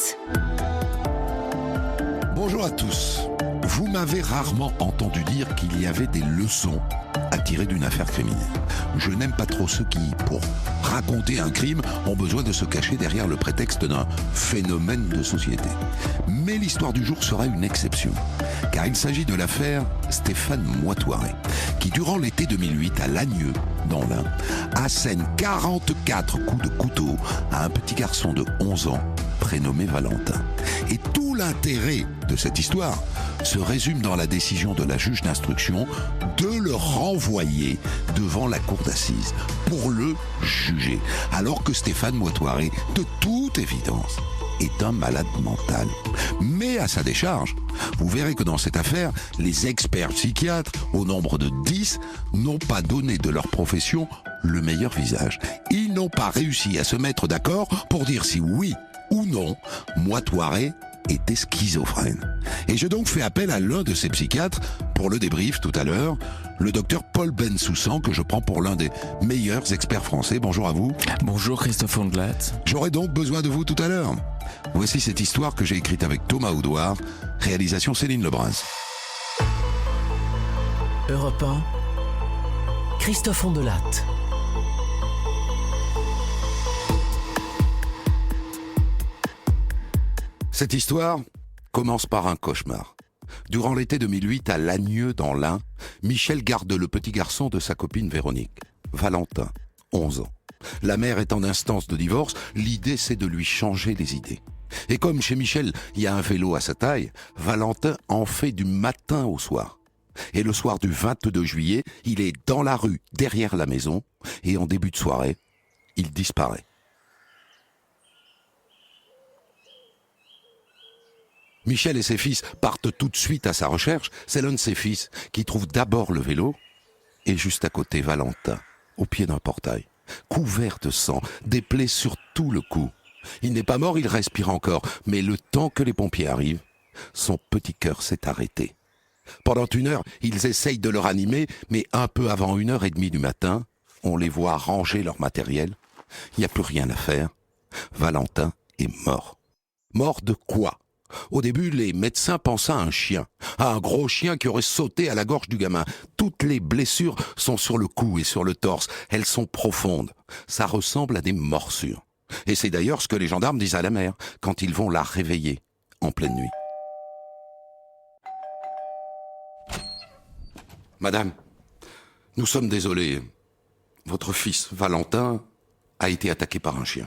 Ondelat. Bonjour à tous. Vous m'avez rarement entendu dire qu'il y avait des leçons à tirer d'une affaire criminelle. Je n'aime pas trop ceux qui, pour raconter un crime, ont besoin de se cacher derrière le prétexte d'un phénomène de société. Mais l'histoire du jour sera une exception, car il s'agit de l'affaire Stéphane Moitoiré, qui durant l'été 2008 à Lagnieu, dans l'Ain, assène 44 coups de couteau à un petit garçon de 11 ans, prénommé Valentin. Et tout l'intérêt de cette histoire se résume dans la décision de la juge d'instruction de le renvoyer devant la cour d'assises pour le juger, alors que Stéphane Moitoiré, de toute évidence, est un malade mental. Mais à sa décharge, vous verrez que dans cette affaire, les experts psychiatres, au nombre de 10, n'ont pas donné de leur profession le meilleur visage. Ils n'ont pas réussi à se mettre d'accord pour dire si oui ou non, Moitoiré était schizophrène. Et j'ai donc fait appel à l'un de ces psychiatres pour le débrief tout à l'heure, le docteur Paul Bensoussan, que je prends pour l'un des meilleurs experts français. Bonjour à vous. Bonjour Christophe Ondelat. J'aurai donc besoin de vous tout à l'heure. Voici cette histoire que j'ai écrite avec Thomas Oudouard, réalisation Céline Lebras. Europe 1, Christophe Ondelat. Cette histoire commence par un cauchemar. Durant l'été 2008, à Lagnieu, dans l'Ain, Michel garde le petit garçon de sa copine Véronique, Valentin, 11 ans. La mère est en instance de divorce, l'idée c'est de lui changer les idées. Et comme chez Michel, il y a un vélo à sa taille, Valentin en fait du matin au soir. Et le soir du 22 juillet, il est dans la rue, derrière la maison, et en début de soirée, il disparaît. Michel et ses fils partent tout de suite à sa recherche. C'est l'un de ses fils qui trouve d'abord le vélo et juste à côté Valentin, au pied d'un portail, couvert de sang, des plaies sur tout le cou. Il n'est pas mort, il respire encore, mais le temps que les pompiers arrivent, son petit cœur s'est arrêté. Pendant 1 heure, ils essayent de le ranimer, mais un peu avant 1h30 du matin, on les voit ranger leur matériel. Il n'y a plus rien à faire. Valentin est mort. Mort de quoi ? Au début, les médecins pensaient à un chien, à un gros chien qui aurait sauté à la gorge du gamin. Toutes les blessures sont sur le cou et sur le torse. Elles sont profondes. Ça ressemble à des morsures. Et c'est d'ailleurs ce que les gendarmes disent à la mère quand ils vont la réveiller en pleine nuit. Madame, nous sommes désolés. Votre fils, Valentin, a été attaqué par un chien.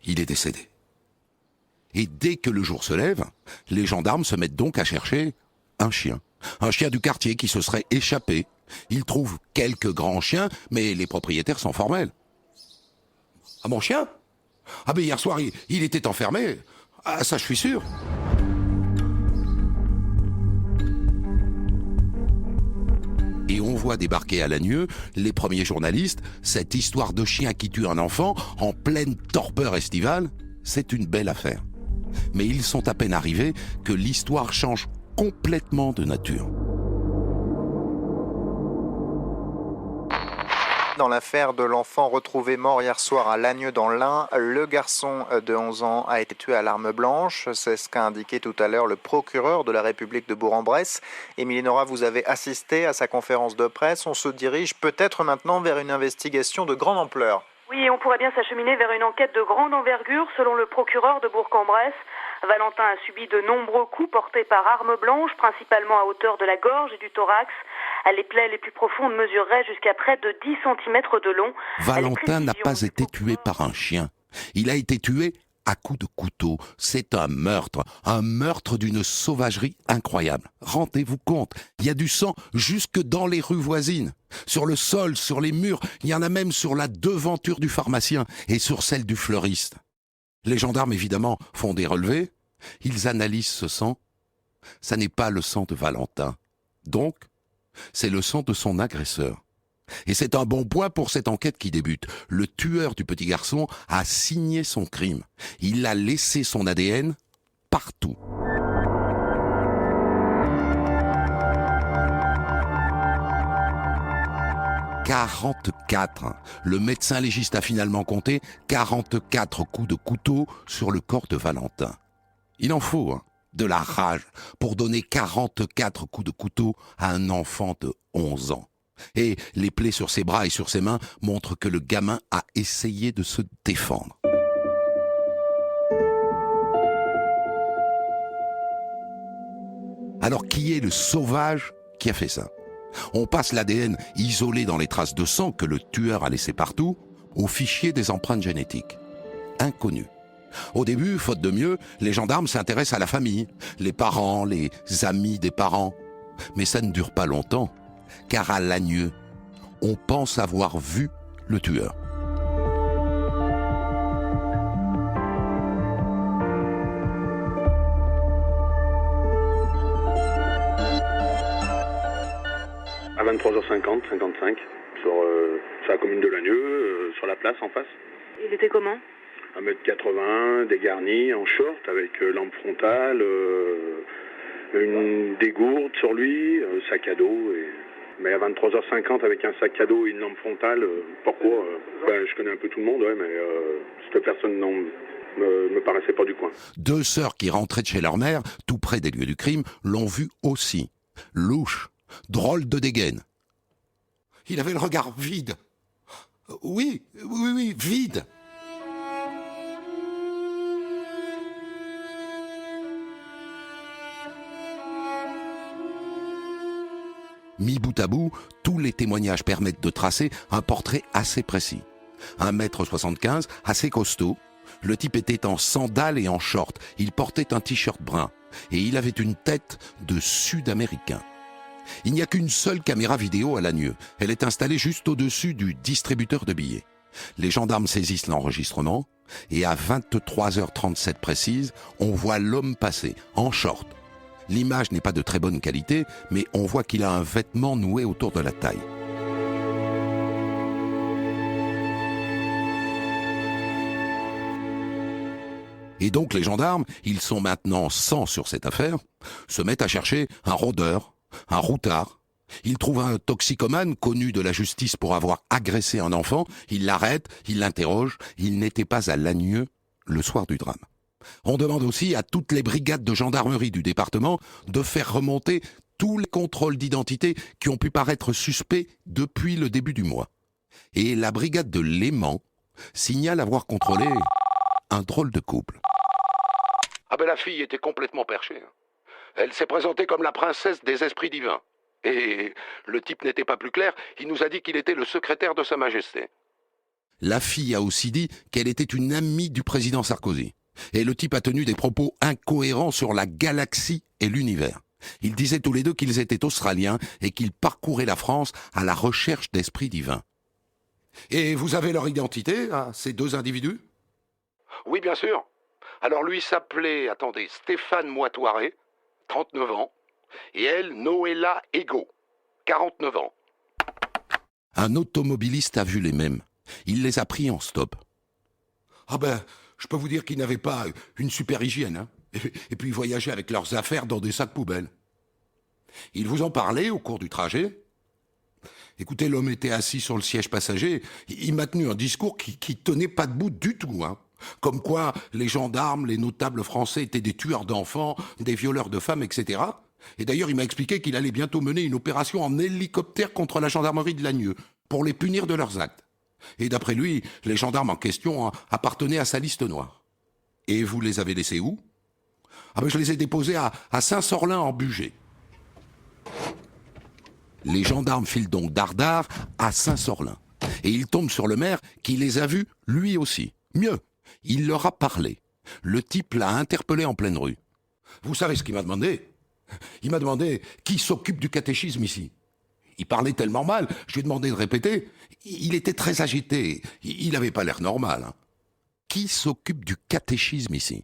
Il est décédé. Et dès que le jour se lève, les gendarmes se mettent donc à chercher un chien du quartier qui se serait échappé. Ils trouvent quelques grands chiens, mais les propriétaires sont formels. Ah, mon chien ? Ah ben hier soir, il était enfermé. Ah ça, je suis sûr. Et on voit débarquer à Lagnieu les premiers journalistes. Cette histoire de chien qui tue un enfant en pleine torpeur estivale, c'est une belle affaire. Mais ils sont à peine arrivés que l'histoire change complètement de nature. Dans l'affaire de l'enfant retrouvé mort hier soir à Lagnieu dans l'Ain, le garçon de 11 ans a été tué à l'arme blanche. C'est ce qu'a indiqué tout à l'heure le procureur de la République de Bourg-en-Bresse. Émilie Nora, vous avez assisté à sa conférence de presse. On se dirige peut-être maintenant vers une investigation de grande ampleur. Oui, on pourrait bien s'acheminer vers une enquête de grande envergure. Selon le procureur de Bourg-en-Bresse, Valentin a subi de nombreux coups portés par arme blanche, principalement à hauteur de la gorge et du thorax. Les plaies les plus profondes mesureraient jusqu'à près de 10 cm de long. Valentin n'a pas été tué par un chien. Il a été tué à coups de couteau. C'est un meurtre d'une sauvagerie incroyable. Rendez-vous compte, il y a du sang jusque dans les rues voisines. Sur le sol, sur les murs, il y en a même sur la devanture du pharmacien et sur celle du fleuriste. Les gendarmes, évidemment, font des relevés. Ils analysent ce sang. Ça n'est pas le sang de Valentin. Donc, c'est le sang de son agresseur. Et c'est un bon point pour cette enquête qui débute. Le tueur du petit garçon a signé son crime. Il a laissé son ADN partout. « 44. Le médecin légiste a finalement compté 44 coups de couteau sur le corps de Valentin. Il en faut, de la rage pour donner 44 coups de couteau à un enfant de 11 ans. Et les plaies sur ses bras et sur ses mains montrent que le gamin a essayé de se défendre. Alors qui est le sauvage qui a fait ça ? On passe l'ADN isolé dans les traces de sang que le tueur a laissé partout au fichier des empreintes génétiques. Inconnu. Au début, faute de mieux, les gendarmes s'intéressent à la famille, les parents, les amis des parents. Mais ça ne dure pas longtemps, car à Lagneux, on pense avoir vu le tueur. À 23h50, 55, sur la commune de Lagneux, sur la place en face. Il était comment ? 1m80, dégarni, en short, avec lampe frontale, une dégourde sur lui, sac à dos. Mais à 23h50, avec un sac à dos et une lampe frontale, pourquoi je connais un peu tout le monde, ouais, mais cette personne non me paraissait pas du coin. 2 sœurs qui rentraient de chez leur mère, tout près des lieux du crime, l'ont vu aussi. Louche, drôle de dégaine. Il avait le regard vide. Oui, vide. Mis bout à bout, tous les témoignages permettent de tracer un portrait assez précis. 1m75, assez costaud. Le type était en sandales et en short. Il portait un t-shirt brun. Et il avait une tête de Sud-Américain. Il n'y a qu'une seule caméra vidéo à Lagneux. Elle est installée juste au-dessus du distributeur de billets. Les gendarmes saisissent l'enregistrement et à 23h37 précise, on voit l'homme passer en short. L'image n'est pas de très bonne qualité, mais on voit qu'il a un vêtement noué autour de la taille. Et donc les gendarmes, ils sont maintenant 100 sur cette affaire, se mettent à chercher un rôdeur, un routard. Ils trouvent un toxicomane connu de la justice pour avoir agressé un enfant. Ils l'arrêtent, ils l'interrogent. Il n'était pas à Lagneux le soir du drame. On demande aussi à toutes les brigades de gendarmerie du département de faire remonter tous les contrôles d'identité qui ont pu paraître suspects depuis le début du mois. Et la brigade de Léman signale avoir contrôlé un drôle de couple. Ah ben la fille était complètement perchée. Elle s'est présentée comme la princesse des esprits divins. Et le type n'était pas plus clair, il nous a dit qu'il était le secrétaire de Sa Majesté. La fille a aussi dit qu'elle était une amie du président Sarkozy. Et le type a tenu des propos incohérents sur la galaxie et l'univers. Ils disaient tous les deux qu'ils étaient australiens et qu'ils parcouraient la France à la recherche d'esprits divins. Et vous avez leur identité, ces 2 individus ? Oui, bien sûr. Alors lui s'appelait, Stéphane Moitoiré, 39 ans, et elle, Noëlla Ego, 49 ans. Un automobiliste a vu les mêmes. Il les a pris en stop. Ah ben, je peux vous dire qu'ils n'avaient pas une super hygiène, et puis ils voyageaient avec leurs affaires dans des sacs poubelles. Ils vous en parlaient au cours du trajet ? Écoutez, l'homme était assis sur le siège passager, il m'a tenu un discours qui tenait pas debout du tout, Comme quoi les gendarmes, les notables français étaient des tueurs d'enfants, des violeurs de femmes, etc. Et d'ailleurs, il m'a expliqué qu'il allait bientôt mener une opération en hélicoptère contre la gendarmerie de Lagneux, pour les punir de leurs actes. Et d'après lui, les gendarmes en question appartenaient à sa liste noire. Et vous les avez laissés où ? Je les ai déposés à Saint-Sorlin en Bugey. Les gendarmes filent donc dardard à Saint-Sorlin. Et ils tombent sur le maire qui les a vus lui aussi. Mieux, il leur a parlé. Le type l'a interpellé en pleine rue. Vous savez ce qu'il m'a demandé ? Il m'a demandé qui s'occupe du catéchisme ici. Il parlait tellement mal, je lui ai demandé de répéter. Il était très agité, il n'avait pas l'air normal. Qui s'occupe du catéchisme ici ?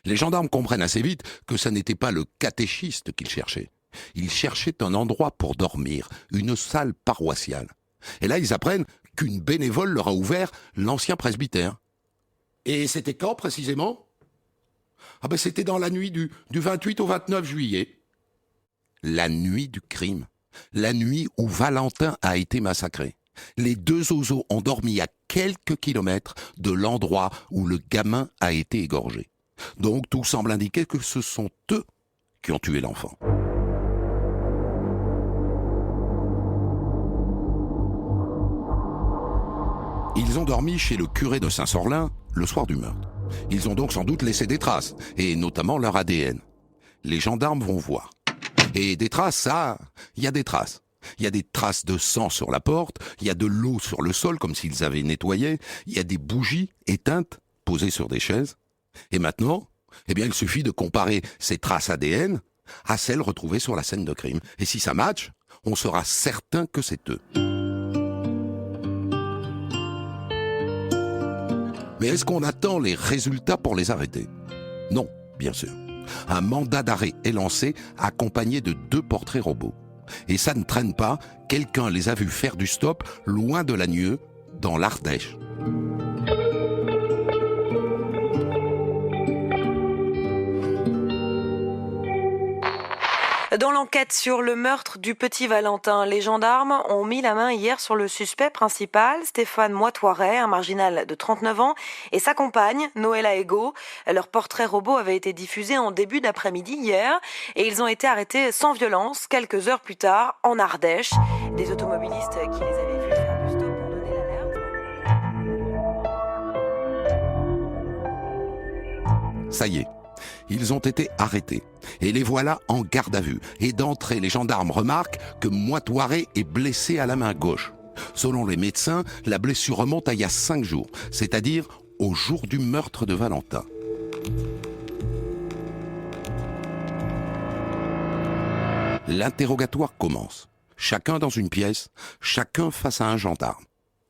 Les gendarmes comprennent assez vite que ça n'était pas le catéchiste qu'ils cherchaient. Ils cherchaient un endroit pour dormir, une salle paroissiale. Et là, ils apprennent qu'une bénévole leur a ouvert l'ancien presbytère. Et c'était quand, précisément ? C'était dans la nuit du 28 au 29 juillet. La nuit du crime. La nuit où Valentin a été massacré. Les deux oiseaux ont dormi à quelques kilomètres de l'endroit où le gamin a été égorgé. Donc tout semble indiquer que ce sont eux qui ont tué l'enfant. Ils ont dormi chez le curé de Saint-Sorlin le soir du meurtre. Ils ont donc sans doute laissé des traces, et notamment leur ADN. Les gendarmes vont voir. Et des traces, ça, il y a des traces. Il y a des traces de sang sur la porte, il y a de l'eau sur le sol comme s'ils avaient nettoyé, il y a des bougies éteintes posées sur des chaises. Et maintenant, il suffit de comparer ces traces ADN à celles retrouvées sur la scène de crime. Et si ça matche, on sera certain que c'est eux. Mais est-ce qu'on attend les résultats pour les arrêter ? Non, bien sûr. Un mandat d'arrêt est lancé accompagné de 2 portraits robots. Et ça ne traîne pas, quelqu'un les a vus faire du stop loin de Lagnieu, dans l'Ardèche. Dans l'enquête sur le meurtre du petit Valentin, les gendarmes ont mis la main hier sur le suspect principal, Stéphane Moitoiret, un marginal de 39 ans, et sa compagne, Noëlla Ego. Leur portrait robot avait été diffusé en début d'après-midi hier, et ils ont été arrêtés sans violence quelques heures plus tard en Ardèche. Des automobilistes qui les avaient vus faire du stop ont donné l'alerte. Ça y est. Ils ont été arrêtés. Et les voilà en garde à vue. Et d'entrée, les gendarmes remarquent que Moitoiret est blessé à la main gauche. Selon les médecins, la blessure remonte à il y a 5 jours, c'est-à-dire au jour du meurtre de Valentin. L'interrogatoire commence. Chacun dans une pièce, chacun face à un gendarme.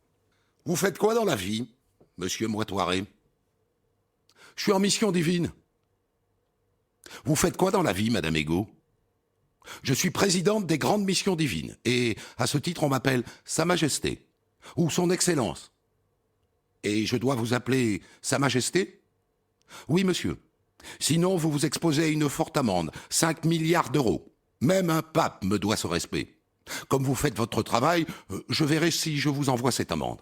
« Vous faites quoi dans la vie, monsieur Moitoiret ? »« Je suis en mission divine. » « Vous faites quoi dans la vie, Madame Ego ? » ?»« Je suis présidente des grandes missions divines, et à ce titre on m'appelle Sa Majesté, ou Son Excellence. Et je dois vous appeler Sa Majesté ? Oui, monsieur. Sinon vous vous exposez à une forte amende, 5 milliards d'euros. Même un pape me doit ce respect. Comme vous faites votre travail, je verrai si je vous envoie cette amende.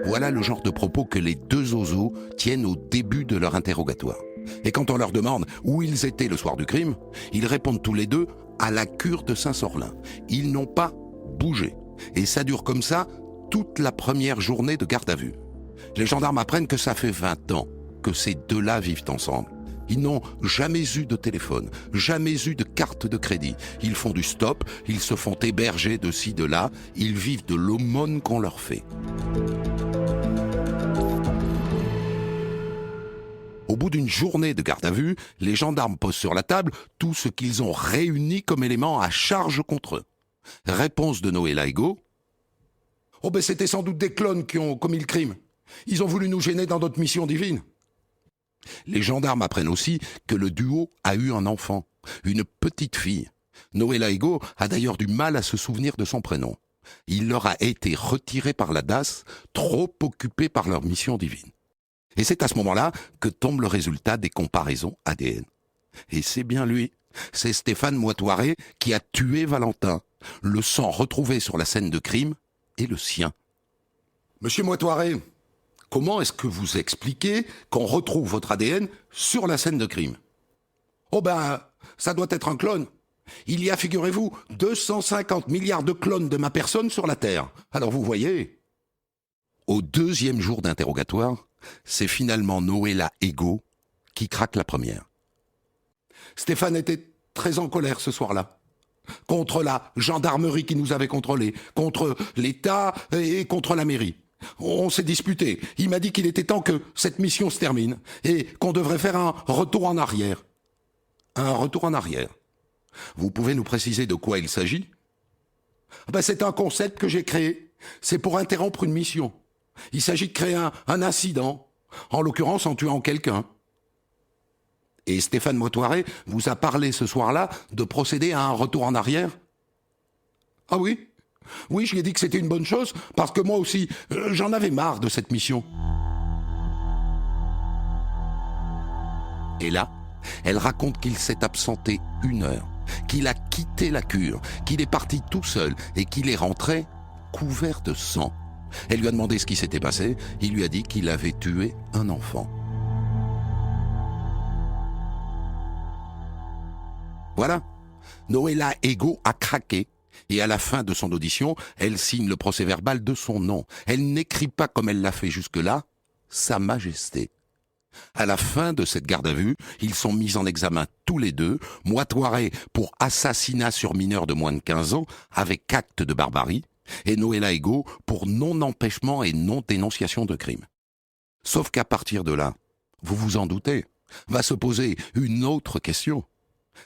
Voilà le genre de propos que les 2 oiseaux tiennent au début de leur interrogatoire. Et quand on leur demande où ils étaient le soir du crime, ils répondent tous les 2 à la cure de Saint-Sorlin. Ils n'ont pas bougé. Et ça dure comme ça toute la première journée de garde à vue. Les gendarmes apprennent que ça fait 20 ans que ces 2-là vivent ensemble. Ils n'ont jamais eu de téléphone, jamais eu de carte de crédit. Ils font du stop, ils se font héberger de ci, de là, ils vivent de l'aumône qu'on leur fait. Au bout d'une journée de garde à vue, les gendarmes posent sur la table tout ce qu'ils ont réuni comme éléments à charge contre eux. Réponse de Noëlla Ego. « Oh ben c'était sans doute des clones qui ont commis le crime. Ils ont voulu nous gêner dans notre mission divine. » Les gendarmes apprennent aussi que le duo a eu un enfant, une petite fille. Noëlla Ego a d'ailleurs du mal à se souvenir de son prénom. Il leur a été retiré par la DAS, trop occupés par leur mission divine. Et c'est à ce moment-là que tombe le résultat des comparaisons ADN. Et c'est bien lui, c'est Stéphane Moitoiret qui a tué Valentin. Le sang retrouvé sur la scène de crime est le sien. Monsieur Moitoiret, comment est-ce que vous expliquez qu'on retrouve votre ADN sur la scène de crime ? Oh ben, ça doit être un clone. Il y a, figurez-vous, 250 milliards de clones de ma personne sur la Terre. Alors vous voyez. Au 2e jour d'interrogatoire, c'est finalement Noëlla Ego qui craque la première. Stéphane était très en colère ce soir-là. Contre la gendarmerie qui nous avait contrôlés, contre l'État et contre la mairie. On s'est disputé. Il m'a dit qu'il était temps que cette mission se termine et qu'on devrait faire un retour en arrière. Un retour en arrière. Vous pouvez nous préciser de quoi il s'agit ? Ben, c'est un concept que j'ai créé. C'est pour interrompre une mission. Il s'agit de créer un incident, en l'occurrence en tuant quelqu'un. Et Stéphane Moitoiret vous a parlé ce soir-là de procéder à un retour en arrière ? Ah oui ? Oui, je lui ai dit que c'était une bonne chose, parce que moi aussi, j'en avais marre de cette mission. Et là, elle raconte qu'il s'est absenté 1 heure qu'il a quitté la cure, qu'il est parti tout seul et qu'il est rentré couvert de sang. Elle lui a demandé ce qui s'était passé. Il lui a dit qu'il avait tué un enfant. Voilà. Noëlla Ego a craqué. Et à la fin de son audition, elle signe le procès-verbal de son nom. Elle n'écrit pas comme elle l'a fait jusque-là, Sa Majesté. À la fin de cette garde à vue, ils sont mis en examen tous les deux, Moitoiré pour assassinat sur mineur de moins de 15 ans, avec acte de barbarie, et Noëlla Ego pour non-empêchement et non-dénonciation de crime. Sauf qu'à partir de là, vous vous en doutez, va se poser une autre question.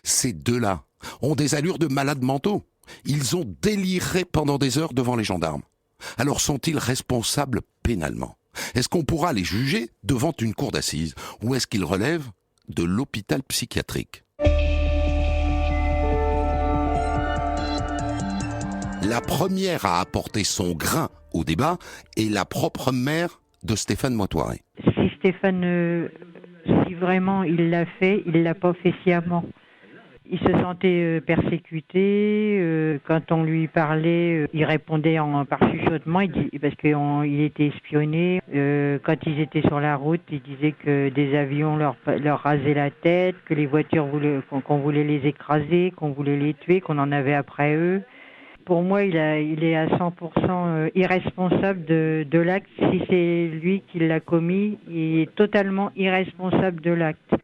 Ces deux-là ont des allures de malades mentaux. Ils ont déliré pendant des heures devant les gendarmes. Alors sont-ils responsables pénalement ? Est-ce qu'on pourra les juger devant une cour d'assises ou est-ce qu'ils relèvent de l'hôpital psychiatrique ? La première à apporter son grain au débat est la propre mère de Stéphane Moitoiré. Si Stéphane, si vraiment il l'a fait, il l'a pas fait sciemment. Il se sentait persécuté. Quand on lui parlait, il répondait par chuchotement, parce qu'il était espionné. Quand ils étaient sur la route, il disait que des avions leur rasaient la tête, que les voitures qu'on voulait les écraser, qu'on voulait les tuer, qu'on en avait après eux. Pour moi, il est à 100% irresponsable de l'acte. Si c'est lui qui l'a commis, il est totalement irresponsable de l'acte.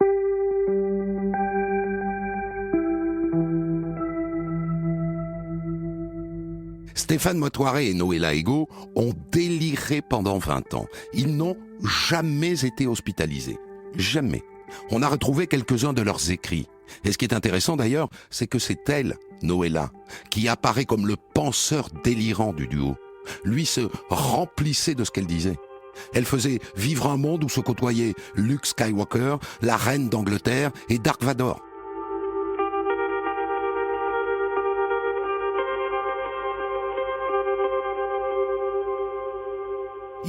Stéphane Moitoiré et Noëlla Ego ont déliré pendant 20 ans. Ils n'ont jamais été hospitalisés. Jamais. On a retrouvé quelques-uns de leurs écrits. Et ce qui est intéressant d'ailleurs, c'est que c'est elle, Noëlla, qui apparaît comme le penseur délirant du duo. Lui se remplissait de ce qu'elle disait. Elle faisait vivre un monde où se côtoyaient Luke Skywalker, la reine d'Angleterre et Dark Vador.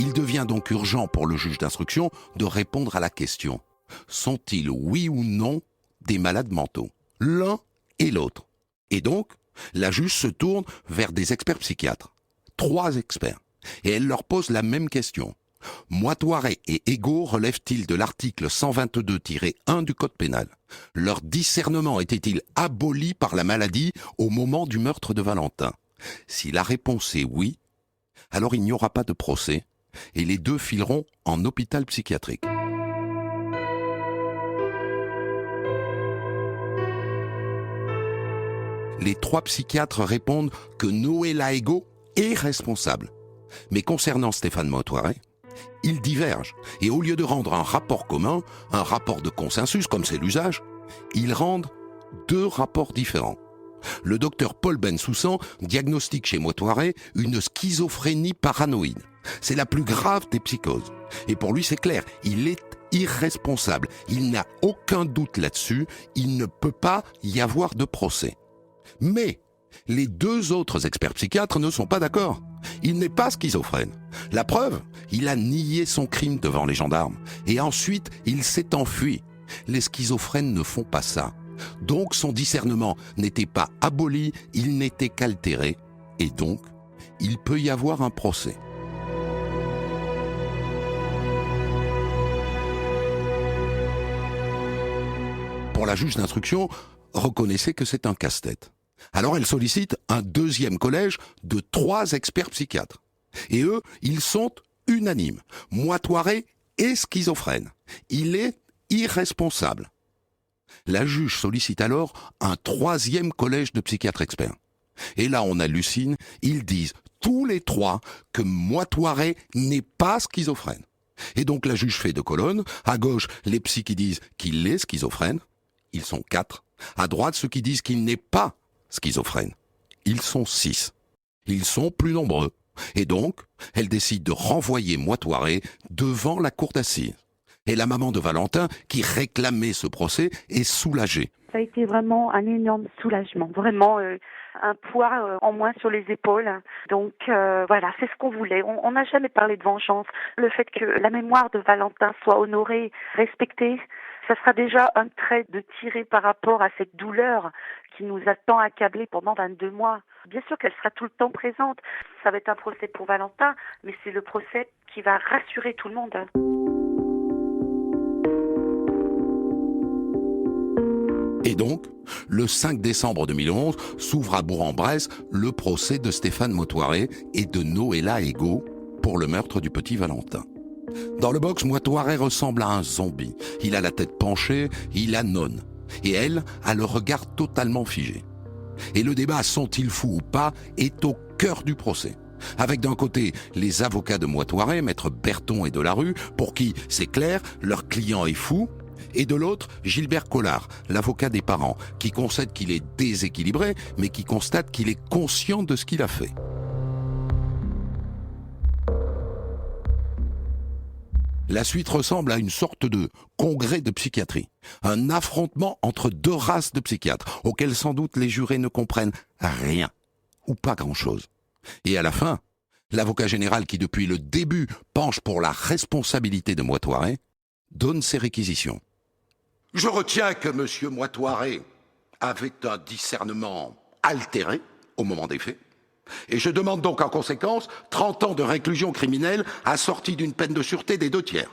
Il devient donc urgent pour le juge d'instruction de répondre à la question. Sont-ils, oui ou non, des malades mentaux ? L'un et l'autre. Et donc, la juge se tourne vers des experts psychiatres. 3 experts. Et elle leur pose la même question. Moitoiré et Ego relèvent-ils de l'article 122-1 du Code pénal ? Leur discernement était-il aboli par la maladie au moment du meurtre de Valentin ? Si la réponse est oui, alors il n'y aura pas de procès et les deux fileront en hôpital psychiatrique. Les 3 psychiatres répondent que Noëlla Ego est responsable. Mais concernant Stéphane Moitoiré, ils divergent. Et au lieu de rendre un rapport commun, un rapport de consensus, comme c'est l'usage, ils rendent 2 rapports différents. Le docteur Paul Bensoussan diagnostique chez Moitoiré une schizophrénie paranoïde. C'est la plus grave des psychoses. Et pour lui, c'est clair, il est irresponsable. Il n'a aucun doute là-dessus. Il ne peut pas y avoir de procès. Mais les 2 autres experts psychiatres ne sont pas d'accord. Il n'est pas schizophrène. La preuve, il a nié son crime devant les gendarmes. Et ensuite, il s'est enfui. Les schizophrènes ne font pas ça. Donc son discernement n'était pas aboli, il n'était qu'altéré. Et donc, il peut y avoir un procès. Pour la juge d'instruction, reconnaissez que c'est un casse-tête. Alors elle sollicite un 2e collège de 3 experts psychiatres. Et eux, ils sont unanimes. Moitoiré est schizophrène. Il est irresponsable. La juge sollicite alors un 3e collège de psychiatres experts. Et là, on hallucine, ils disent tous les 3 que Moitoiré n'est pas schizophrène. Et donc la juge fait 2 colonnes. À gauche, les psys qui disent qu'il est schizophrène. Ils sont 4. À droite, ceux qui disent qu'il n'est pas schizophrène. Ils sont 6. Ils sont plus nombreux. Et donc, elle décide de renvoyer Moitoiré devant la cour d'assises. Et la maman de Valentin, qui réclamait ce procès, est soulagée. Ça a été vraiment un énorme soulagement, vraiment un poids en moins sur les épaules. Donc voilà, c'est ce qu'on voulait. On n'a jamais parlé de vengeance. Le fait que la mémoire de Valentin soit honorée, respectée, Ça sera déjà un trait de tirer par rapport à cette douleur qui nous a tant accablés pendant 22 mois. Bien sûr qu'elle sera tout le temps présente. Ça va être un procès pour Valentin, mais c'est le procès qui va rassurer tout le monde. Et donc, le 5 décembre 2011, s'ouvre à Bourg-en-Bresse le procès de Stéphane Mautoiré et de Noëlla Ego pour le meurtre du petit Valentin. Dans le box, Mautoiré ressemble à un zombie. Il a la tête penchée, il annonce. Et elle a le regard totalement figé. Et le débat sont-ils fous ou pas est au cœur du procès. Avec d'un côté les avocats de Mautoiré, maître Berton et Delarue, pour qui, c'est clair, leur client est fou. Et de l'autre, Gilbert Collard, l'avocat des parents, qui concède qu'il est déséquilibré, mais qui constate qu'il est conscient de ce qu'il a fait. La suite ressemble à une sorte de congrès de psychiatrie. Un affrontement entre deux races de psychiatres, auxquels sans doute les jurés ne comprennent rien, ou pas grand-chose. Et à la fin, l'avocat général qui depuis le début penche pour la responsabilité de Mautoiré, donne ses réquisitions. Je retiens que M. Mautoiré avait un discernement altéré au moment des faits, et je demande donc en conséquence 30 ans de réclusion criminelle assortie d'une peine de sûreté des 2/3.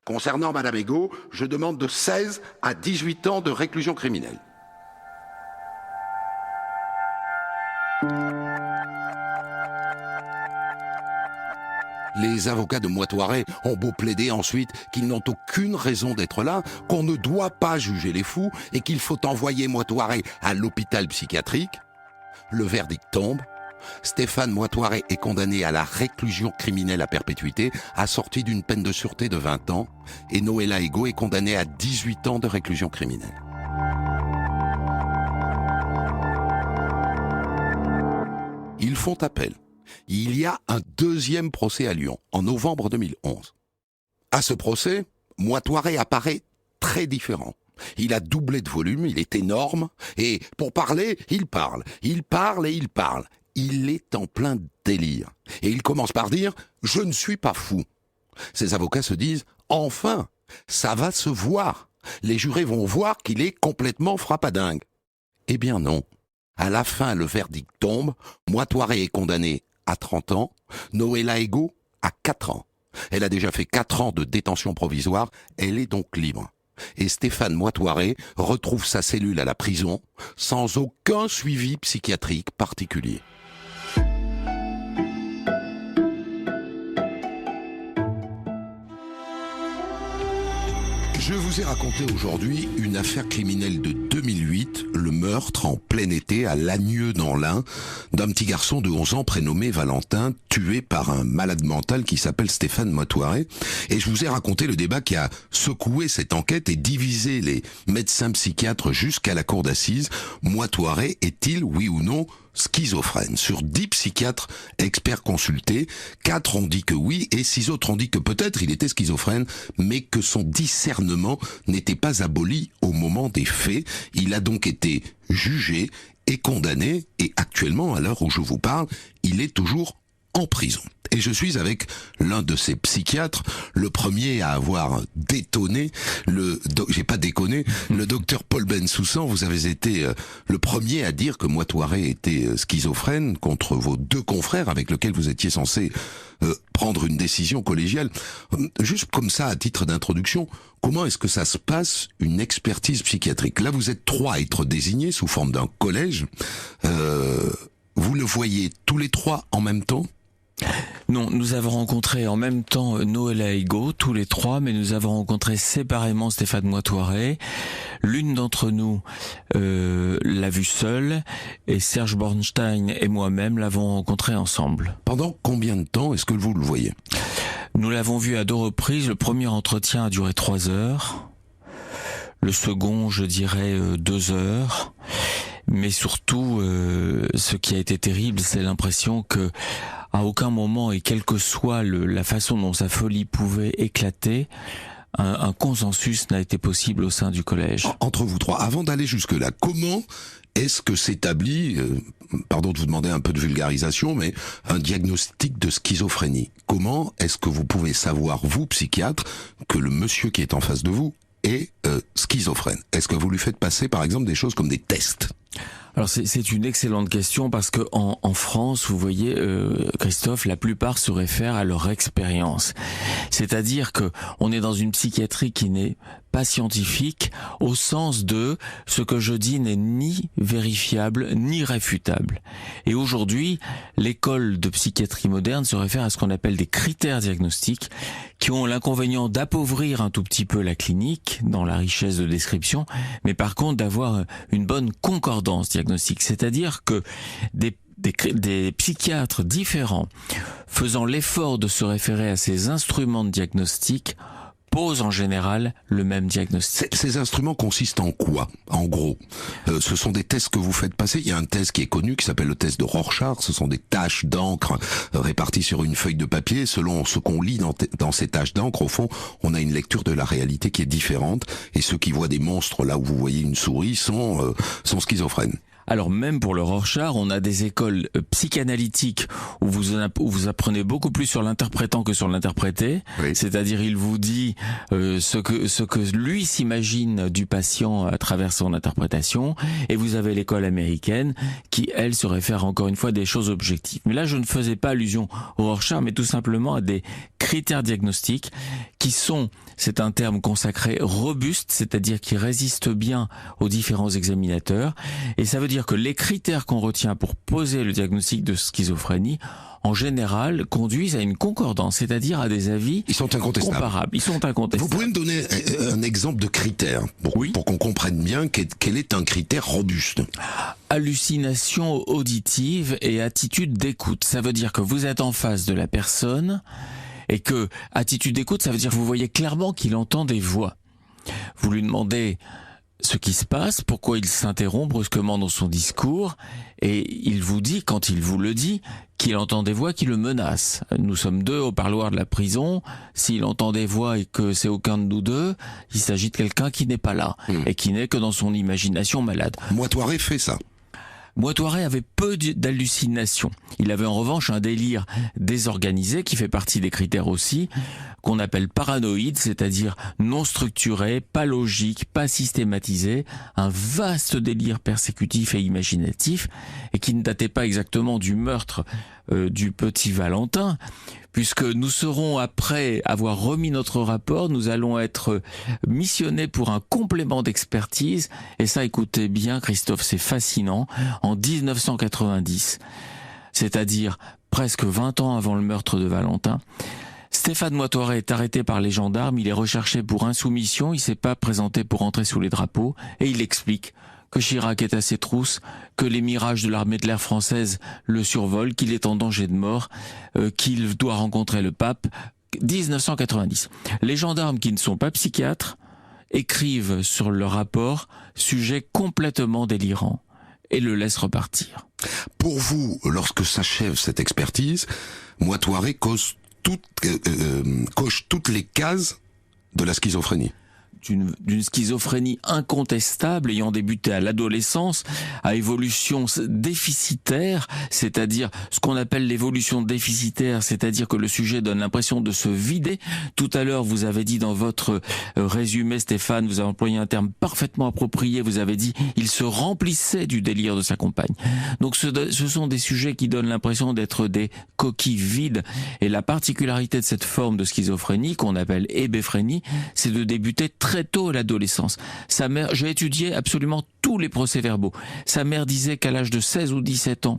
Concernant Mme Ego, je demande de 16 à 18 ans de réclusion criminelle. Les avocats de Mautoiré ont beau plaider ensuite qu'ils n'ont aucune raison d'être là, qu'on ne doit pas juger les fous et qu'il faut envoyer Mautoiré à l'hôpital psychiatrique. Le verdict tombe. Stéphane Mautoiré est condamné à la réclusion criminelle à perpétuité, assortie d'une peine de sûreté de 20 ans, et Noëlla Ego est condamnée à 18 ans de réclusion criminelle. Ils font appel. Il y a un deuxième procès à Lyon, en novembre 2011. À ce procès, Mautoiré apparaît très différent. Il a doublé de volume, il est énorme, et pour parler, il parle. Il parle et il parle. Il est en plein délire. Et il commence par dire « Je ne suis pas fou ». Ses avocats se disent « Enfin, ça va se voir. Les jurés vont voir qu'il est complètement frappadingue ». Eh bien non. À la fin, le verdict tombe. Mautoiré est condamné à 30 ans, Noëlla Ego à 4 ans. Elle a déjà fait 4 ans de détention provisoire, elle est donc libre. Et Stéphane Mautoiré retrouve sa cellule à la prison, sans aucun suivi psychiatrique particulier. Je vous ai raconté aujourd'hui une affaire criminelle de 2008, le meurtre en plein été à Lagnieu dans l'Ain d'un petit garçon de 11 ans prénommé Valentin, tué par un malade mental qui s'appelle Stéphane Mautoiré. Et je vous ai raconté le débat qui a secoué cette enquête et divisé les médecins psychiatres jusqu'à la cour d'assises. Mautoiré est-il, oui ou non, schizophrène? Sur 10 psychiatres experts consultés, 4 ont dit que oui et 6 autres ont dit que peut-être il était schizophrène, mais que son discernement n'était pas aboli au moment des faits. Il a donc été jugé et condamné, et actuellement, à l'heure où je vous parle, il est toujours en prison. Et je suis avec l'un de ces psychiatres, le premier à avoir détonné, j'ai pas déconné, le docteur Paul Bensoussan. Vous avez été le premier à dire que Mautoiré était schizophrène contre vos 2 confrères avec lesquels vous étiez censé prendre une décision collégiale. Juste comme ça, à titre d'introduction, comment est-ce que ça se passe, une expertise psychiatrique? Là, vous êtes 3 à être désignés sous forme d'un collège. Vous le voyez tous les 3 en même temps? Non, nous avons rencontré en même temps Noëlla Ego, tous les 3, mais nous avons rencontré séparément Stéphane Mautoiré. L'une d'entre nous l'a vu seule, et Serge Bornstein et moi-même l'avons rencontré ensemble. Pendant combien de temps est-ce que vous le voyez? Nous l'avons vu à 2 reprises. Le premier entretien a duré 3 heures. Le second, je dirais, 2 heures. Mais surtout, ce qui a été terrible, c'est l'impression que à aucun moment, et quelle que soit la façon dont sa folie pouvait éclater, un consensus n'a été possible au sein du collège. Entre vous 3, avant d'aller jusque-là, comment est-ce que s'établit, pardon de vous demander un peu de vulgarisation, mais un diagnostic de schizophrénie? Comment est-ce que vous pouvez savoir, vous, psychiatre, que le monsieur qui est en face de vous est schizophrène. Est-ce que vous lui faites passer, par exemple, des choses comme des tests ? Alors c'est une excellente question parce que en France, vous voyez, Christophe, la plupart se réfèrent à leur expérience. C'est-à-dire que on est dans une psychiatrie qui n'est pas scientifique au sens de ce que je dis n'est ni vérifiable ni réfutable. Et aujourd'hui, l'école de psychiatrie moderne se réfère à ce qu'on appelle des critères diagnostiques qui ont l'inconvénient d'appauvrir un tout petit peu la clinique dans la richesse de description, mais par contre d'avoir une bonne concordance diagnostique. C'est-à-dire que des psychiatres différents faisant l'effort de se référer à ces instruments de diagnostic posent en général le même diagnostic. Ces instruments consistent en quoi, en gros? Ce sont des tests que vous faites passer. Il y a un test qui est connu qui s'appelle le test de Rorschach. Ce sont des taches d'encre réparties sur une feuille de papier. Selon ce qu'on lit dans ces taches d'encre, au fond, on a une lecture de la réalité qui est différente. Et ceux qui voient des monstres là où vous voyez une souris sont schizophrènes. Alors même pour le Rorschach, on a des écoles psychanalytiques où vous apprenez beaucoup plus sur l'interprétant que sur l'interprété. Oui. C'est-à-dire il vous dit ce que lui s'imagine du patient à travers son interprétation. Et vous avez l'école américaine qui, elle, se réfère encore une fois à des choses objectives. Mais là, je ne faisais pas allusion au Rorschach, mais tout simplement à des critères diagnostiques qui sont, c'est un terme consacré, robustes, c'est-à-dire qui résistent bien aux différents examinateurs. Et ça veut dire que les critères qu'on retient pour poser le diagnostic de schizophrénie, en général, conduisent à une concordance, c'est-à-dire à des avis comparables. Ils sont incontestables. Vous pouvez me donner un exemple de critère pour qu'on comprenne bien quel est un critère robuste? Hallucination auditive et attitude d'écoute. Ça veut dire que vous êtes en face de la personne et que attitude d'écoute, ça veut dire que vous voyez clairement qu'il entend des voix. Vous lui demandez ce qui se passe, pourquoi il s'interrompt brusquement dans son discours, et il vous dit, quand il vous le dit, qu'il entend des voix qui le menacent. Nous sommes deux au parloir de la prison, s'il entend des voix et que c'est aucun de nous deux, il s'agit de quelqu'un qui n'est pas là, et qui n'est que dans son imagination malade. Moitoiré fait ça. Moitoiré avait peu d'hallucinations. Il avait en revanche un délire désorganisé qui fait partie des critères aussi, qu'on appelle paranoïde, c'est-à-dire non structuré, pas logique, pas systématisé, un vaste délire persécutif et imaginatif, et qui ne datait pas exactement du meurtre du petit Valentin, puisque nous serons, après avoir remis notre rapport, nous allons être missionnés pour un complément d'expertise, et ça, écoutez bien Christophe, c'est fascinant, en 1990, c'est-à-dire presque 20 ans avant le meurtre de Valentin, Stéphane Moitoret est arrêté par les gendarmes, il est recherché pour insoumission, il s'est pas présenté pour entrer sous les drapeaux, et il explique que Chirac est à ses trousses, que les mirages de l'armée de l'air française le survolent, qu'il est en danger de mort, qu'il doit rencontrer le pape. 1990. Les gendarmes qui ne sont pas psychiatres écrivent sur leur rapport sujet complètement délirant et le laissent repartir. Pour vous, lorsque s'achève cette expertise, Moitoret coche toutes les cases de la schizophrénie. D'une schizophrénie incontestable ayant débuté à l'adolescence, à évolution déficitaire, c'est-à-dire ce qu'on appelle l'évolution déficitaire, c'est-à-dire que le sujet donne l'impression de se vider. Tout à l'heure, vous avez dit dans votre résumé, Stéphane, vous avez employé un terme parfaitement approprié, vous avez dit « il se remplissait du délire de sa compagne ». Donc ce sont des sujets qui donnent l'impression d'être des coquilles vides. Et la particularité de cette forme de schizophrénie, qu'on appelle hébéphrénie, c'est de débuter très tôt à l'adolescence. Sa mère, j'ai étudié absolument tous les procès-verbaux. Sa mère disait qu'à l'âge de 16 ou 17 ans,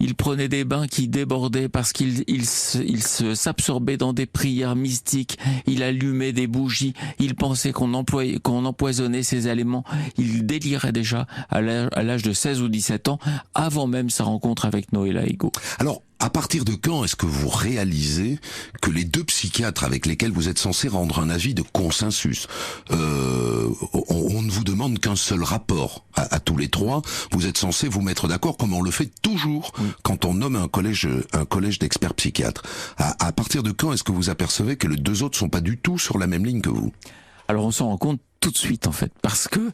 il prenait des bains qui débordaient parce qu'il s'absorbait dans des prières mystiques, il allumait des bougies, il pensait qu'on empoisonnait ses aliments, il délirait déjà à l'âge de 16 ou 17 ans, avant même sa rencontre avec Noëlla Ego. Alors, à partir de quand est-ce que vous réalisez que les deux psychiatres avec lesquels vous êtes censé rendre un avis de consensus, on ne vous demande qu'un seul rapport à tous les trois, vous êtes censé vous mettre d'accord comme on le fait toujours quand on nomme un collège d'experts psychiatres. À partir de quand est-ce que vous apercevez que les deux autres sont pas du tout sur la même ligne que vous? Alors on s'en rend compte tout de suite en fait, parce que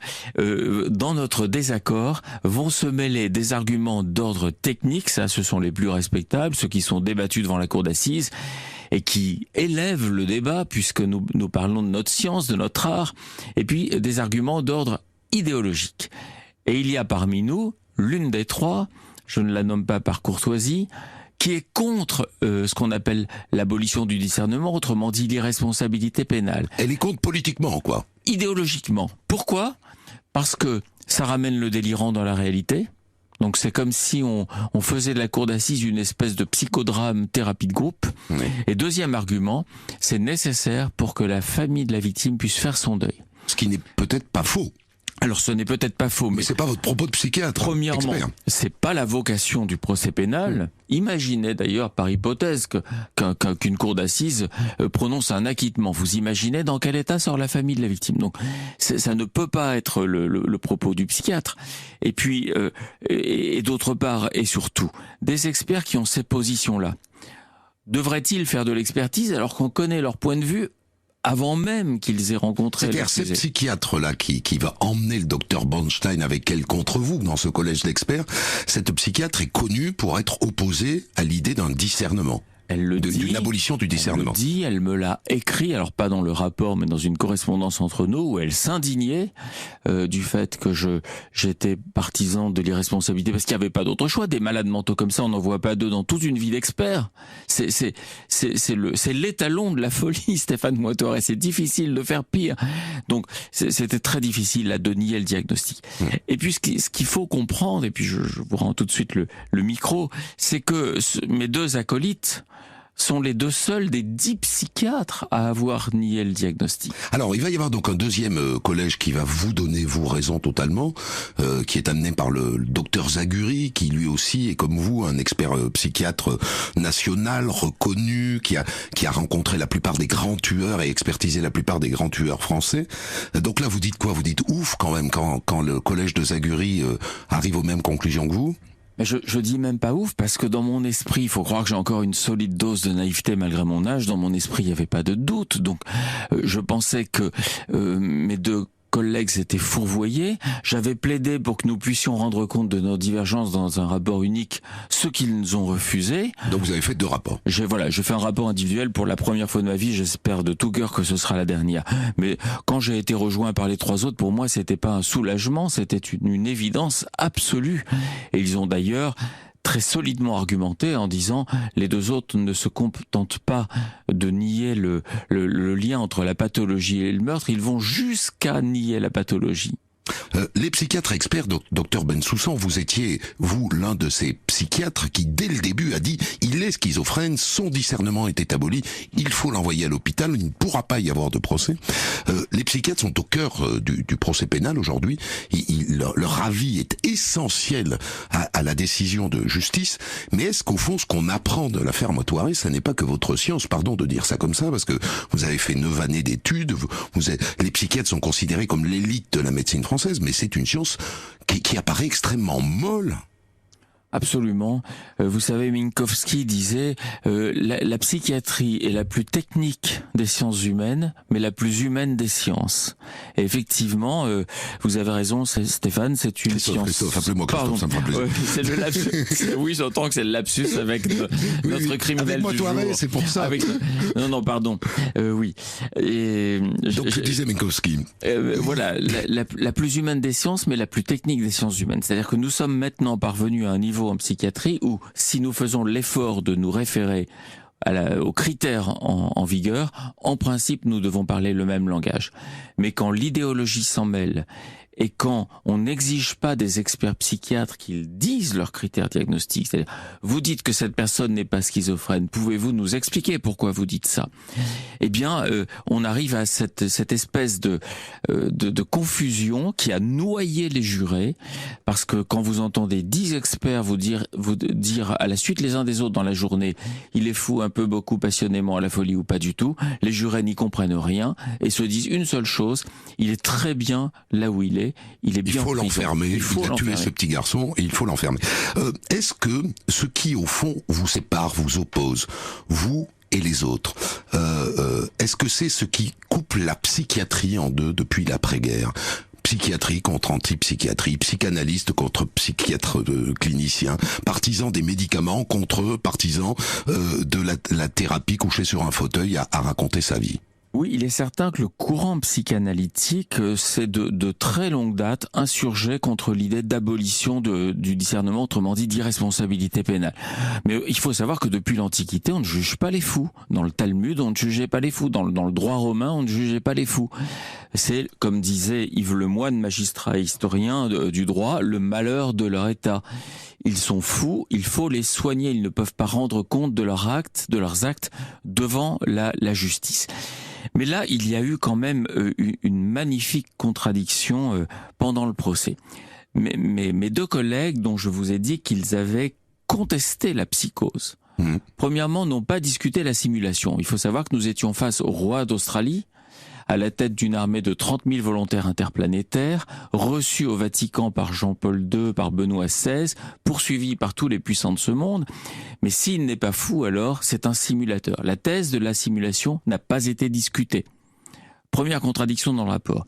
dans notre désaccord vont se mêler des arguments d'ordre technique, ça ce sont les plus respectables, ceux qui sont débattus devant la cour d'assises, et qui élève le débat, puisque nous parlons de notre science, de notre art, et puis des arguments d'ordre idéologique. Et il y a parmi nous l'une des trois, je ne la nomme pas par courtoisie, qui est contre ce qu'on appelle l'abolition du discernement, autrement dit l'irresponsabilité pénale. Elle est contre politiquement, quoi. Idéologiquement. Pourquoi ? Parce que ça ramène le délirant dans la réalité. Donc c'est comme si on faisait de la cour d'assises une espèce de psychodrame thérapie de groupe. Oui. Et deuxième argument, c'est nécessaire pour que la famille de la victime puisse faire son deuil. Ce qui n'est peut-être pas faux. Alors ce n'est peut-être pas faux, mais c'est pas votre propos de psychiatre. Premièrement, expert. C'est pas la vocation du procès pénal. Imaginez d'ailleurs par hypothèse qu'une cour d'assises prononce un acquittement. Vous imaginez dans quel état sort la famille de la victime. Donc ça ne peut pas être le propos du psychiatre. Et puis et d'autre part et surtout des experts qui ont ces positions-là. Devraient-ils faire de l'expertise alors qu'on connaît leur point de vue avant même qu'ils aient rencontré l'accusé? C'est-à-dire, ce psychiatre-là qui va emmener le docteur Bornstein avec elle contre vous dans ce collège d'experts, cette psychiatre est connue pour être opposée à l'idée d'un discernement. Elle le dit. D'une abolition du discernement. Elle le dit, elle me l'a écrit, alors pas dans le rapport, mais dans une correspondance entre nous, où elle s'indignait du fait que j'étais partisan de l'irresponsabilité, parce qu'il n'y avait pas d'autre choix. Des malades mentaux comme ça, on n'en voit pas deux dans toute une vie d'experts. C'est l'étalon de la folie, Stéphane Moitoret. C'est difficile de faire pire. Donc, c'était très difficile là de nier le diagnostic. Et puis, ce qu'il faut comprendre, et puis je vous rends tout de suite le micro, c'est que mes deux acolytes sont les deux seuls des 10 psychiatres à avoir nié le diagnostic. Alors, il va y avoir donc un deuxième collège qui va vous donner, vous, raison totalement, qui est amené par le docteur Zaguri, qui lui aussi est comme vous un expert psychiatre national, reconnu, qui a rencontré la plupart des grands tueurs et expertisé la plupart des grands tueurs français. Donc là, vous dites quoi? Vous dites ouf quand même quand le collège de Zaguri arrive aux mêmes conclusions que vous? Mais je dis même pas ouf, parce que dans mon esprit, il faut croire que j'ai encore une solide dose de naïveté malgré mon âge. Dans mon esprit, il n'y avait pas de doute. Donc, je pensais que mes deux collègues s'étaient fourvoyés. J'avais plaidé pour que nous puissions rendre compte de nos divergences dans un rapport unique, ce qu'ils nous ont refusé. Donc vous avez fait 2 rapports. J'ai fait un rapport individuel pour la première fois de ma vie. J'espère de tout cœur que ce sera la dernière. Mais quand j'ai été rejoint par les 3 autres, pour moi, c'était pas un soulagement, c'était une évidence absolue. Et ils ont d'ailleurs très solidement argumenté en disant les 2 autres ne se contentent pas de nier le lien entre la pathologie et le meurtre, ils vont jusqu'à nier la pathologie. Les psychiatres experts, docteur Bensoussan, vous étiez, vous, l'un de ces psychiatres qui, dès le début, a dit « il est schizophrène, son discernement était aboli, il faut l'envoyer à l'hôpital, il ne pourra pas y avoir de procès ». Les psychiatres sont au cœur du procès pénal aujourd'hui, leur avis est essentiel à la décision de justice, mais est-ce qu'au fond, ce qu'on apprend de l'affaire Moitoret, ça n'est pas que votre science, pardon de dire ça comme ça, parce que vous avez fait 9 années d'études, les psychiatres sont considérés comme l'élite de la médecine française, mais c'est une science qui apparaît extrêmement molle. Absolument. Vous savez, Minkowski disait la psychiatrie est la plus technique des sciences humaines, mais la plus humaine des sciences. Et effectivement, vous avez raison, Stéphane, c'est une science... Christophe, appelez-moi Christophe, ça me fera plaisir. C'est le lapsus. Oui, j'entends que c'est le lapsus avec notre criminel du jour. C'est pour ça. Non, pardon. Oui. Et donc je disais Minkowski. Voilà, la plus humaine des sciences, mais la plus technique des sciences humaines. C'est-à-dire que nous sommes maintenant parvenus à un niveau en psychiatrie où, si nous faisons l'effort de nous référer aux critères en vigueur, en principe, nous devons parler le même langage. Mais quand l'idéologie s'en mêle et quand on n'exige pas des experts psychiatres qu'ils disent leurs critères diagnostiques, c'est-à-dire, vous dites que cette personne n'est pas schizophrène, pouvez-vous nous expliquer pourquoi vous dites ça? Eh bien, on arrive à cette espèce de confusion qui a noyé les jurés, parce que quand vous entendez 10 experts vous dire à la suite les uns des autres dans la journée, il est fou, un peu, beaucoup, passionnément, à la folie ou pas du tout, les jurés n'y comprennent rien et se disent une seule chose, il est très bien là où il est bien. Il faut l'enfermer. Il faut tuer ce petit garçon et il faut l'enfermer. Est-ce que ce qui, au fond, vous sépare, vous oppose, vous et les autres, est-ce que c'est ce qui coupe la psychiatrie en deux depuis l'après-guerre? psychiatrie contre antipsychiatrie, psychanalyste contre psychiatre clinicien, partisan des médicaments contre partisan de la thérapie couché sur un fauteuil à raconter sa vie. Oui, il est certain que le courant psychanalytique, c'est de très longue date insurgé contre l'idée d'abolition du discernement, autrement dit d'irresponsabilité pénale. Mais il faut savoir que depuis l'Antiquité, on ne juge pas les fous. Dans le Talmud, on ne jugeait pas les fous. Dans le droit romain, on ne jugeait pas les fous. C'est, comme disait Yves Lemoine, magistrat et historien du droit, le malheur de leur état. Ils sont fous, il faut les soigner. Ils ne peuvent pas rendre compte de leurs actes devant la justice. Mais là, il y a eu quand même une magnifique contradiction pendant le procès. Mes deux collègues, dont je vous ai dit qu'ils avaient contesté la psychose, premièrement, n'ont pas discuté la simulation. Il faut savoir que nous étions face au roi d'Australie, à la tête d'une armée de 30 000 volontaires interplanétaires, reçus au Vatican par Jean-Paul II, par Benoît XVI, poursuivis par tous les puissants de ce monde. Mais s'il n'est pas fou, alors c'est un simulateur. La thèse de la simulation n'a pas été discutée. Première contradiction dans le rapport.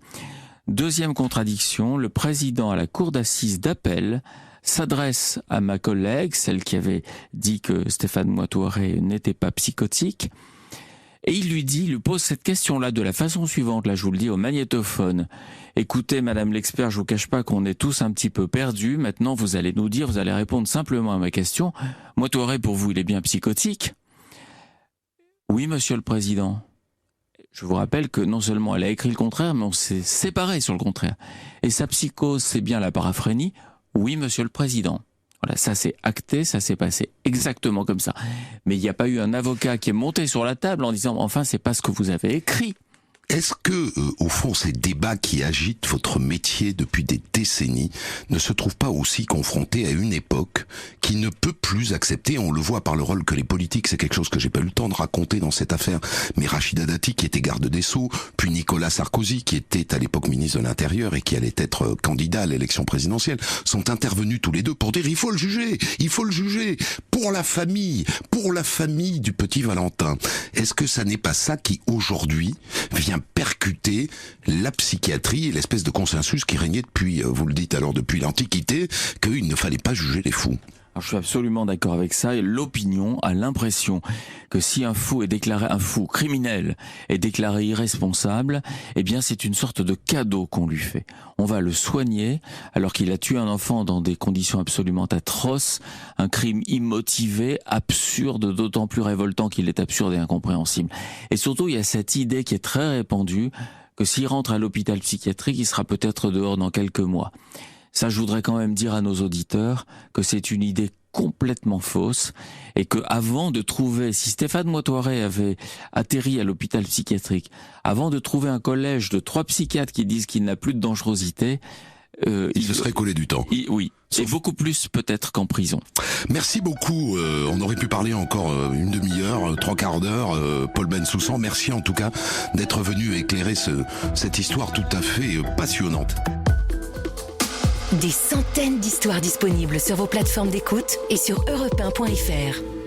Deuxième contradiction, le président à la cour d'assises d'appel s'adresse à ma collègue, celle qui avait dit que Stéphane Moitoiré n'était pas psychotique, et il lui pose cette question-là de la façon suivante, là je vous le dis au magnétophone. Écoutez madame l'expert, je vous cache pas qu'on est tous un petit peu perdus, maintenant vous allez nous dire, vous allez répondre simplement à ma question. Moitoiré, pour vous, il est bien psychotique? Oui, monsieur le président. Je vous rappelle que non seulement elle a écrit le contraire, mais on s'est séparés sur le contraire. Et sa psychose, c'est bien la paraphrénie? Oui, monsieur le président. Voilà, ça c'est acté, ça s'est passé exactement comme ça. Mais il n'y a pas eu un avocat qui est monté sur la table en disant « Enfin, c'est pas ce que vous avez écrit ». Est-ce que, au fond, ces débats qui agitent votre métier depuis des décennies ne se trouvent pas aussi confrontés à une époque qui ne peut plus accepter, on le voit par le rôle que les politiques, c'est quelque chose que j'ai pas eu le temps de raconter dans cette affaire, mais Rachida Dati qui était garde des Sceaux, puis Nicolas Sarkozy qui était à l'époque ministre de l'Intérieur et qui allait être candidat à l'élection présidentielle, sont intervenus tous les deux pour dire il faut le juger, pour la famille du petit Valentin. Est-ce que ça n'est pas ça qui, aujourd'hui, vient percuter la psychiatrie et l'espèce de consensus qui régnait depuis, vous le dites alors, depuis l'Antiquité, qu'il ne fallait pas juger les fous? Alors, je suis absolument d'accord avec ça, et l'opinion a l'impression que si un fou criminel est déclaré irresponsable, eh bien c'est une sorte de cadeau qu'on lui fait. On va le soigner alors qu'il a tué un enfant dans des conditions absolument atroces, un crime immotivé, absurde, d'autant plus révoltant qu'il est absurde et incompréhensible. Et surtout, il y a cette idée qui est très répandue que s'il rentre à l'hôpital psychiatrique, il sera peut-être dehors dans quelques mois. Ça, je voudrais quand même dire à nos auditeurs que c'est une idée complètement fausse et que avant de trouver, si Stéphane Moitoiré avait atterri à l'hôpital psychiatrique, avant de trouver un collège de 3 psychiatres qui disent qu'il n'a plus de dangerosité, il se serait collé du temps. Oui, c'est beaucoup plus peut-être qu'en prison. Merci beaucoup. On aurait pu parler encore une demi-heure, 3/4 d'heure. Paul Bensoussan, merci en tout cas d'être venu éclairer cette histoire tout à fait passionnante. Des centaines d'histoires disponibles sur vos plateformes d'écoute et sur europe1.fr.